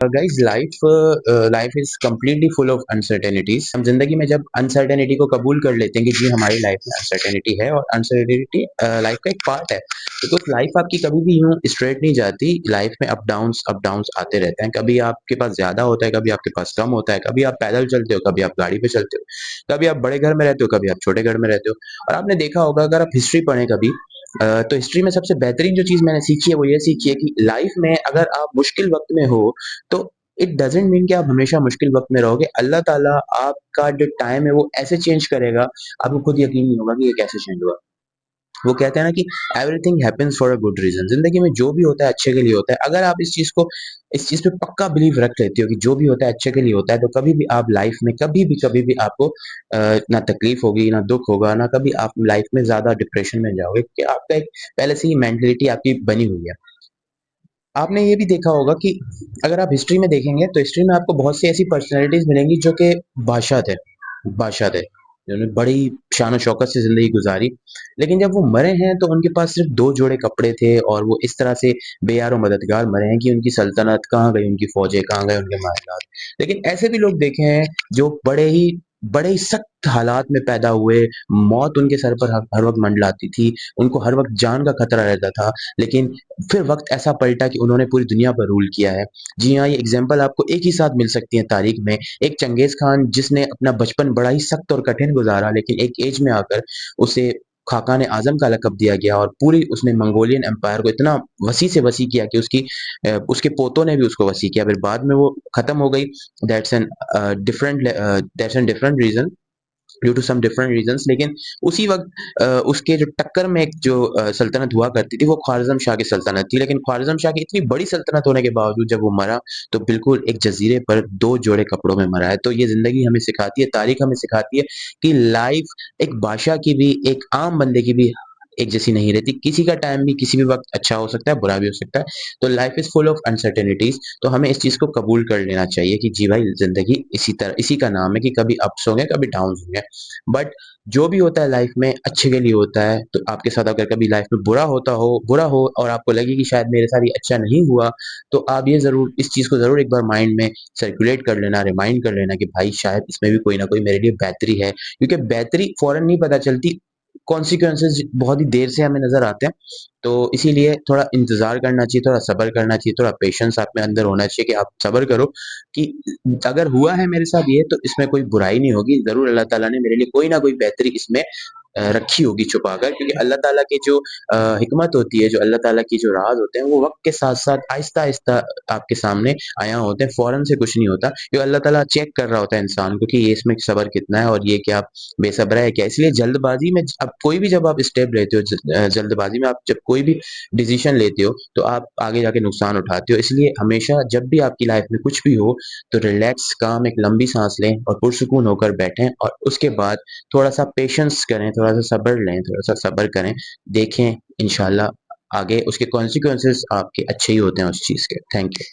Guys life is completely full of uncertainties. हम जिंदगी में जब अनसर्टेनिटी को कबूल कर लेते हैं कि जी हमारी लाइफ में अनसर्टेनिटी है और अनसर्टेनिटी लाइफ का एक पार्ट है, तो लाइफ आपकी कभी भी यूं स्ट्रेट नहीं जाती। लाइफ में अप डाउन्स आते रहते हैं। कभी आपके पास ज्यादा होता है, कभी आपके पास कम होता है, कभी आप पैदल चलते हो, कभी आप गाड़ी पे चलते हो, कभी आप बड़े घर में रहते हो, कभी आप छोटे घर में रहते हो। और आपने देखा होगा, अगर आप हिस्ट्री पढ़ें कभी, तो हिस्ट्री में सबसे बेहतरीन जो चीज मैंने सीखी है वो ये सीखी है कि लाइफ में अगर आप मुश्किल वक्त में हो, तो इट डजंट मीन कि आप हमेशा मुश्किल वक्त में रहोगे। अल्लाह ताला आपका जो टाइम है वो ऐसे चेंज करेगा, आपको खुद यकीन नहीं होगा कि ये कैसे चेंज हुआ। वो कहते हैं ना कि everything happens for a good reason. जिंदगी में जो भी होता है अच्छे के लिए होता है। अगर आप इस चीज पे पक्का बिलीव रख लेते हो कि जो भी होता है अच्छे के लिए होता है, तो कभी भी आप लाइफ में कभी भी आपको ना तकलीफ होगी, ना दुख होगा, ना कभी आप लाइफ में ज्यादा डिप्रेशन में जाओगे, क्योंकि आपका एक पहले से ही मेंटेलिटी आपकी बनी हुई है। आपने ये भी देखा होगा कि अगर आप हिस्ट्री में देखेंगे, तो हिस्ट्री में आपको बहुत सी ऐसी पर्सनैलिटीज मिलेंगी जो कि बादशाह थे, जिन्होंने बड़ी शान और शौकत से ज़िंदगी गुज़ारी। लेकिन जब वो मरे हैं, तो उनके पास सिर्फ़ 2 जोड़े कपड़े थे और वो इस तरह से बेयार और मददगार मरे हैं कि उनकी सल्तनत कहाँ गई, उनकी फ़ौजें कहाँ गए, उनके मामलात। लेकिन ऐसे भी लोग देखे हैं जो बड़े ही सख्त हालात में पैदा हुए, मौत उनके सर पर हर वक़्त मंडलाती थी, उनको हर वक़्त जान का खतरा रहता था, लेकिन फिर वक़्त ऐसा पलटा कि उन्होंने पूरी दुनिया पर रूल किया है। जी हाँ, ये एग्ज़ाम्पल आपको एक ही साथ मिल सकती है तारीख़ में। एक चंगेज़ खान, जिसने अपना बचपन बड़ा ही सख्त और कठिन गुज़ारा, लेकिन एक एज में आकर उसे खाकान आज़म का लक़ब दिया गया और पूरी उसने मंगोलियन एम्पायर को इतना वसी से वसी किया कि उसके पोतों ने भी उसको वसी किया। फिर बाद में वो ख़त्म हो गई। That's an different reason, due to some different reasons. लेकिन उसी वक्त उसके जो टक्कर में एक जो सल्तनत हुआ करती थी, वो ख्वारिज़म शाह की सल्तनत थी। लेकिन ख्वारिज़म शाह की इतनी बड़ी सल्तनत होने के बावजूद जब वो मरा, तो बिल्कुल एक जजीरे पर 2 जोड़े कपड़ों में मरा है। तो ये ज़िंदगी हमें सिखाती है, तारीख़ हमें सिखाती है कि लाइफ़ एक बादशाह की भी, एक आम बंदे की भी एक जैसी नहीं रहती। किसी का टाइम भी किसी भी वक़्त अच्छा हो सकता है, बुरा भी हो सकता है। तो life is full of uncertainties. तो हमें इस चीज़ को कबूल कर लेना चाहिए कि जी भाई, ज़िंदगी इसी का नाम है कि कभी अप्स होंगे, कभी डाउन्स होंगे। बट जो भी होता है लाइफ में अच्छे के लिए होता है। तो आपके साथ अगर कभी लाइफ में बुरा हो और आपको लगे कि शायद मेरे साथ ये अच्छा नहीं हुआ, तो आप ये ज़रूर, इस चीज़ को ज़रूर एक बार माइंड में सर्कुलेट कर लेना, रिमाइंड कर लेना कि भाई शायद इसमें भी कोई ना कोई मेरे लिए बेहतरी है। क्योंकि बेहतरी फ़ौरन नहीं पता चलती, कॉन्सिक्वेंसेज़ बहुत ही देर से हमें नज़र आते हैं। तो इसीलिए थोड़ा इंतज़ार करना चाहिए, थोड़ा सब्र करना चाहिए, थोड़ा पेशेंस आप में अंदर होना चाहिए कि आप सब्र करो कि अगर हुआ है मेरे साथ ये, तो इसमें कोई बुराई नहीं होगी। ज़रूर अल्लाह ताला ने मेरे लिए कोई ना कोई बेहतरी इसमें रखी होगी छुपाकर। क्योंकि अल्लाह ताला की जो हिकमत होती है, जो अल्लाह ताला की जो राज़ होते हैं, वो वक़्त के साथ-साथ आहिस्ता-आहिस्ता आपके सामने आया होते हैं, फ़ौरन से कुछ नहीं होता। क्योंकि अल्लाह ताला चेक कर रहा होता है इंसान को कि ये इसमें सब्र कितना है और ये क्या बेसब्रा है क्या? इसलिए जल्दबाज़ी में अब कोई भी जब आप स्टेप लेते हो, जल्दबाज़ी में आप जब कोई भी डिसीज़न लेते हो, तो आप आगे जाके नुकसान उठाते हो। इसलिए हमेशा जब भी आपकी लाइफ़ में कुछ भी हो, तो रिलैक्स, काम, एक लंबी साँस लें और पुरसुकून होकर बैठें और उसके बाद थोड़ा-सा पेशेंस करें, थोड़ा-सा सब्र लें, थोड़ा-सा सब्र करें। देखें इंशाअल्लाह आगे उसके कॉन्सिक्वेंसेज़ आपके अच्छे ही होते हैं उस चीज़ के। Thank you.